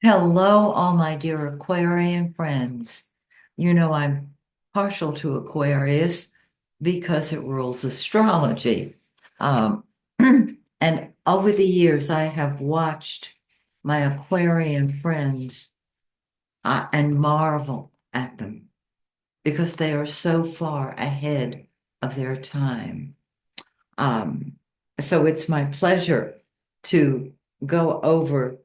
Hello, all my dear Aquarian friends. You know, I'm partial to Aquarius because it rules astrology. Um, and over the years, I have watched my Aquarian friends and marvel at them because they are so far ahead of their time. Um, so it's my pleasure to go over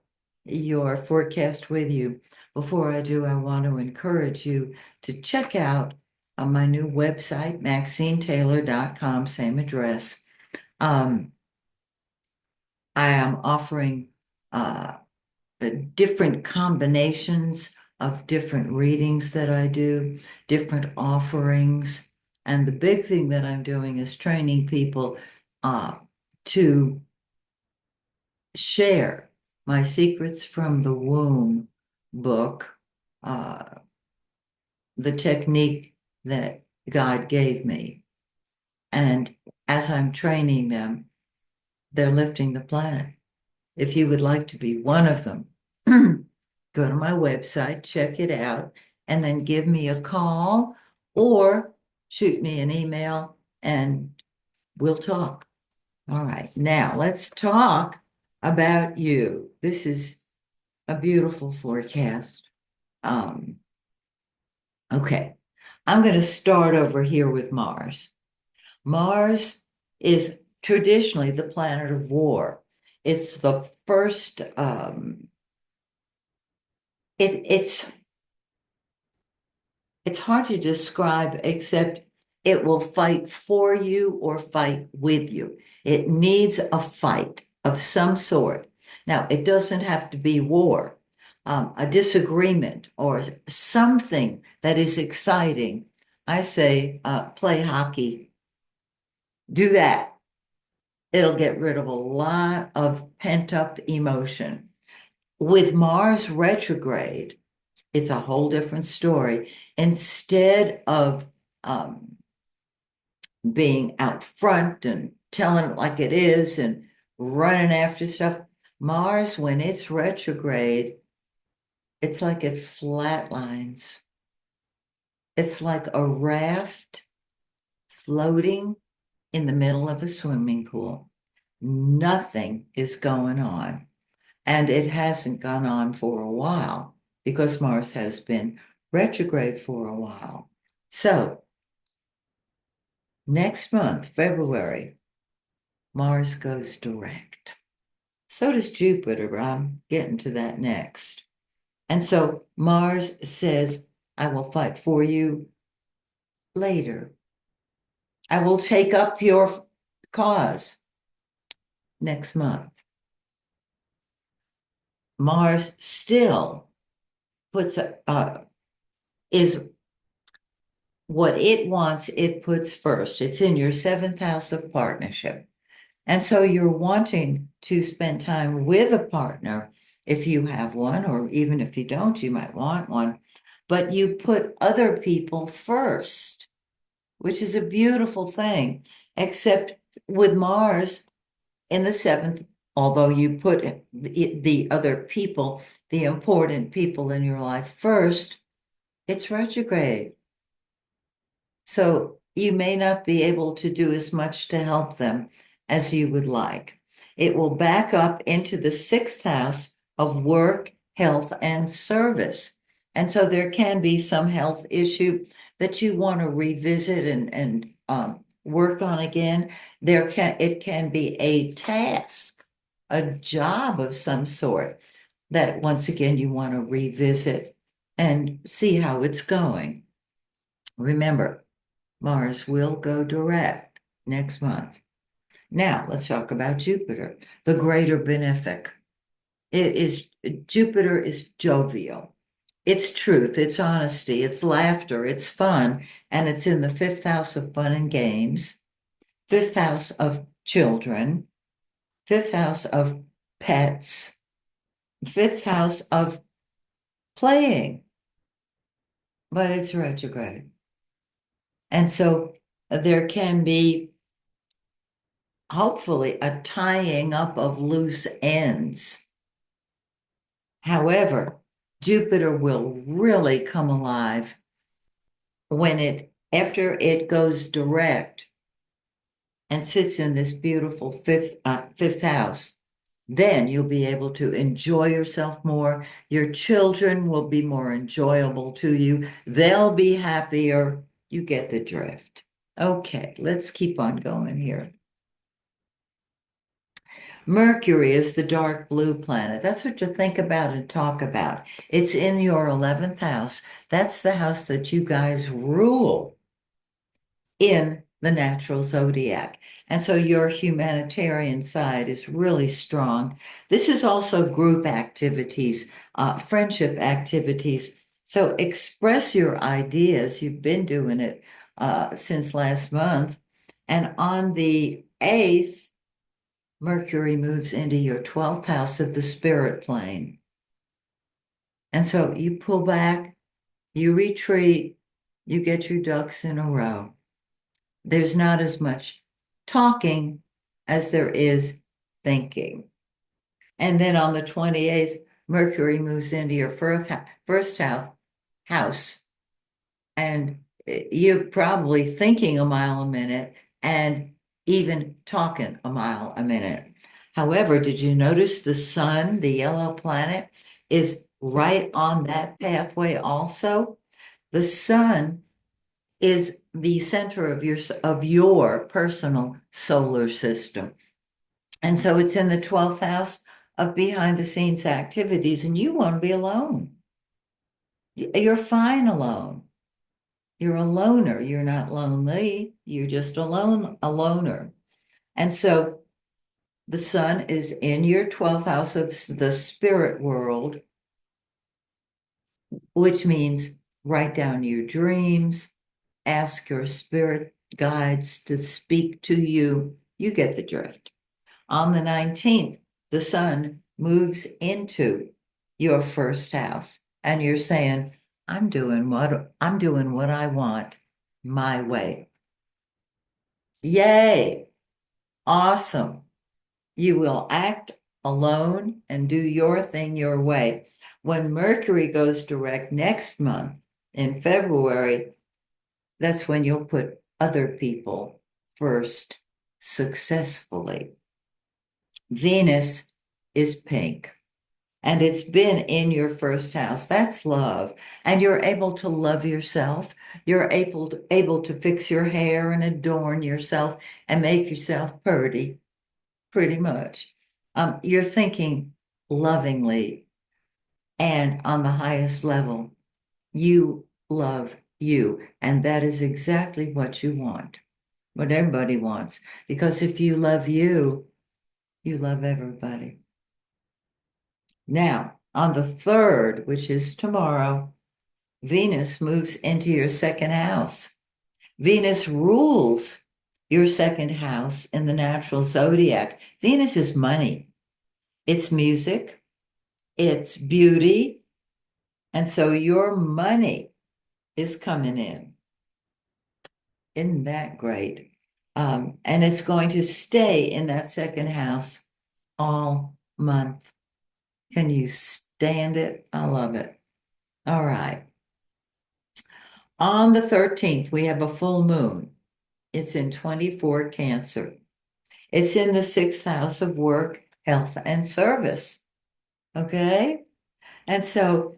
your forecast with you. Before I do, I want to encourage you to check out my new website, MaxineTaylor.com, same address. Um, I am offering uh, the different combinations of different readings that I do, different offerings. And the big thing that I'm doing is training people uh, to share my Secrets from the Womb book, uh, the technique that God gave me. And as I'm training them, they're lifting the planet. If you would like to be one of them, go to my website, check it out, and then give me a call or shoot me an email and we'll talk. All right, now let's talk about you. This is a beautiful forecast. Um, okay, I'm going to start over here with Mars. Mars is traditionally the planet of war. It's the first, it's hard to describe, except it will fight for you or fight with you. It needs a fight of some sort. Now, it doesn't have to be war, a disagreement or something that is exciting. I say, play hockey, do that. It'll get rid of a lot of pent-up emotion. With Mars retrograde, it's a whole different story. Instead of being out front and telling it like it is and running after stuff, Mars, when it's retrograde, it's like it flatlines. It's like a raft floating in the middle of a swimming pool. Nothing is going on. And it hasn't gone on for a while because Mars has been retrograde for a while. So next month, February, Mars goes direct. So does Jupiter, but I'm getting to that next. And so Mars says, I will fight for you later. I will take up your cause next month. Mars still puts is what it wants, it puts first. It's in your seventh house of partnership. And so you're wanting to spend time with a partner if you have one, or even if you don't, you might want one. But you put other people first, which is a beautiful thing. Except with Mars in the seventh, although you put the other people, the important people in your life first, it's retrograde. So you may not be able to do as much to help them as you would like. It will back up into the sixth house of work, health, and service. And so there can be some health issue that you want to revisit and work on again. It can be a task, a job of some sort that once again you want to revisit and see how it's going. Remember, Mars will go direct next month. Now, let's talk about Jupiter, the greater benefic. It is Jupiter is jovial. It's truth, it's honesty, it's laughter, it's fun, and it's in the fifth house of fun and games, fifth house of children, fifth house of pets, fifth house of playing, but it's retrograde. And so there can be hopefully a tying up of loose ends. However, Jupiter will really come alive after it goes direct and sits in this beautiful fifth house. Then you'll be able to enjoy yourself more. Your children will be more enjoyable to you. They'll be happier. You get the drift. Okay, let's keep on going here. Mercury is the dark blue planet. That's what you think about and talk about. It's in your 11th house. That's the house that you guys rule in the natural zodiac. And so your humanitarian side is really strong. This is also group activities, friendship activities. So express your ideas. You've been doing it since last month. And on the 8th, Mercury moves into your 12th house of the spirit plane. And so you pull back, you retreat, you get your ducks in a row. There's not as much talking as there is thinking. And then on the 28th, Mercury moves into your first house, and you're probably thinking a mile a minute and even talking a mile a minute. However, did you notice the sun, the yellow planet, is right on that pathway also? The sun is the center of your personal solar system. And so it's in the 12th house of behind the scenes activities, and you want to be alone. You're fine alone. You're a loner. You're not lonely. You're just alone, a loner. And so the sun is in your 12th house of the spirit world, which means write down your dreams, ask your spirit guides to speak to you. You get the drift. On the 19th, the sun moves into your first house, and you're saying, I'm doing what I want my way. Yay! Awesome. You will act alone and do your thing your way. When Mercury goes direct next month in February, that's when you'll put other people first successfully. Venus is pink, and it's been in your first house. That's love. And you're able to love yourself. You're able to fix your hair and adorn yourself and make yourself pretty much. You're thinking lovingly and on the highest level. You love you. And that is exactly what you want, what everybody wants. Because if you love you, you love everybody. Now, on the 3rd, which is tomorrow, Venus moves into your second house. Venus rules your second house in the natural zodiac. Venus is money, it's music, it's beauty. And so your money is coming in. Isn't that great? And it's going to stay in that second house all month. Can you stand it? I love it. All right. On the 13th, we have a full moon. It's in 24 Cancer. It's in the 6th house of work, health, and service. Okay. And so,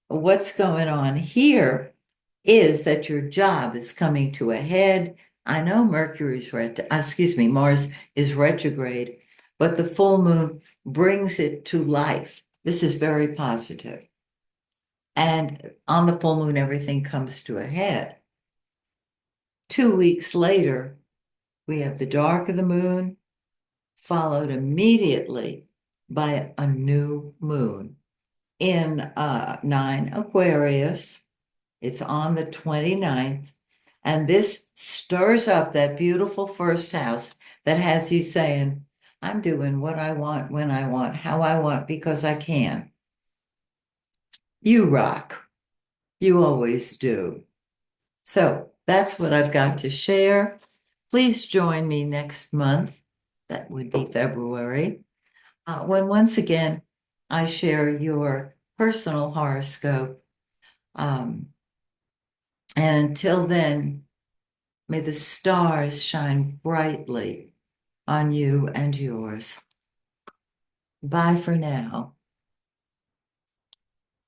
what's going on here is that your job is coming to a head. I know Mars is retrograde, but the full moon brings it to life. This is very positive. And on the full moon, everything comes to a head. 2 weeks later, we have the dark of the moon, followed immediately by a new moon in 9 Aquarius. It's on the 29th. And this stirs up that beautiful first house that has you saying, I'm doing what I want, when I want, how I want, because I can. You rock. You always do. So that's what I've got to share. Please join me next month. That would be February. When once again, I share your personal horoscope. And until then, may the stars shine brightly on you and yours. Bye for now.